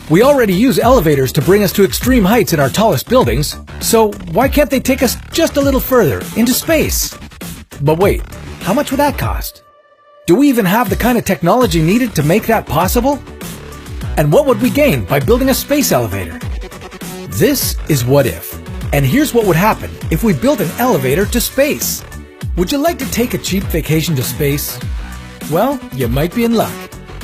We already use elevators to bring us to extreme heights in our tallest buildings, so why can't they take us just a little further, into space? But wait, how much would that cost? Do we even have the kind of technology needed to make that possible? And what would we gain by building a space elevator? This is What If, and here's what would happen if we built an elevator to space. Would you like to take a cheap vacation to space? Well, you might be in luck,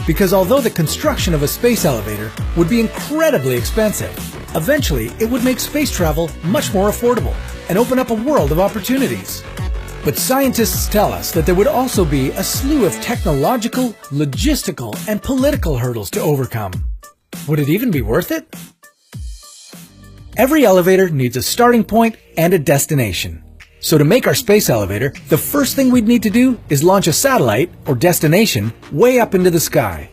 because although the construction of a space elevator would be incredibly expensive, eventually it would make space travel much more affordable and open up a world of opportunities. But scientists tell us that there would also be a slew of technological, logistical, and political hurdles to overcome. Would it even be worth it? Every elevator needs a starting point and a destination. So to make our space elevator, the first thing we'd need to do is launch a satellite, or destination, way up into the sky.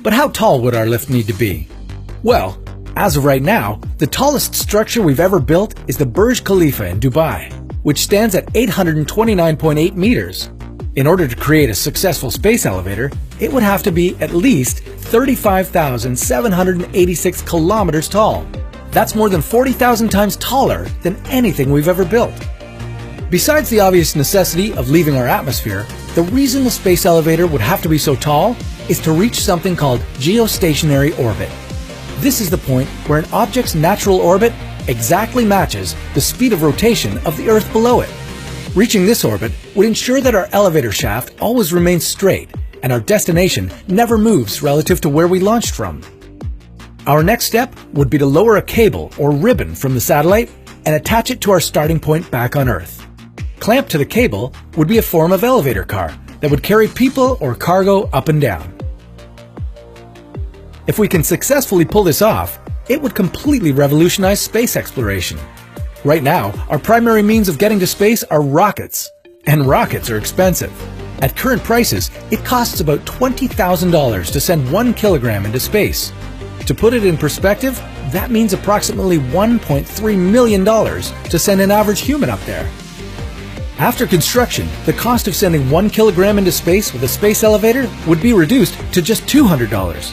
But how tall would our lift need to be? Well, as of right now, the tallest structure we've ever built is the Burj Khalifa in Dubai, which stands at 829.8 meters. In order to create a successful space elevator, it would have to be at least 35,786 kilometers tall. That's more than 40,000 times taller than anything we've ever built. Besides the obvious necessity of leaving our atmosphere, the reason the space elevator would have to be so tall is to reach something called geostationary orbit. This is the point where an object's natural orbit exactly matches the speed of rotation of the Earth below it. Reaching this orbit would ensure that our elevator shaft always remains straight and our destination never moves relative to where we launched from. Our next step would be to lower a cable or ribbon from the satellite and attach it to our starting point back on Earth. Clamped to the cable would be a form of elevator car that would carry people or cargo up and down. If we can successfully pull this off, it would completely revolutionize space exploration. Right now, our primary means of getting to space are rockets, and rockets are expensive. At current prices, it costs about $20,000 to send 1 kilogram into space. To put it in perspective, that means approximately $1.3 million to send an average human up there. After construction, the cost of sending 1 kilogram into space with a space elevator would be reduced to just $200.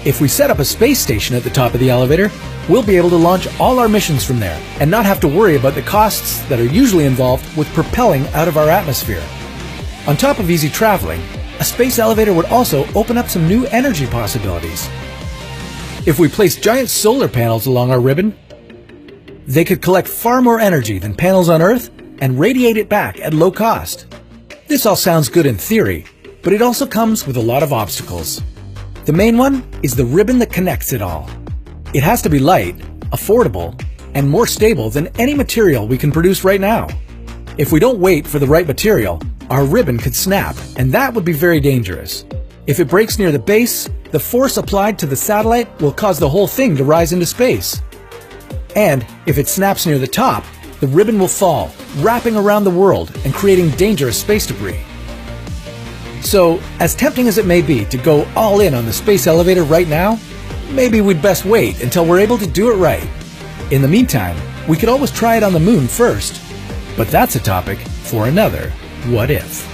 If we set up a space station at the top of the elevator, we'll be able to launch all our missions from there and not have to worry about the costs that are usually involved with propelling out of our atmosphere. On top of easy traveling, a space elevator would also open up some new energy possibilities. If we place giant solar panels along our ribbon, they could collect far more energy than panels on Earth and radiate it back at low cost. This all sounds good in theory, but it also comes with a lot of obstacles. The main one is the ribbon that connects it all. It has to be light, affordable, and more stable than any material we can produce right now. If we don't wait for the right material, our ribbon could snap, and that would be very dangerous. If it breaks near the base, the force applied to the satellite will cause the whole thing to rise into space. And if it snaps near the top, the ribbon will fall, wrapping around the world and creating dangerous space debris. So, as tempting as it may be to go all in on the space elevator right now, maybe we'd best wait until we're able to do it right. In the meantime, we could always try it on the moon first. But that's a topic for another What If.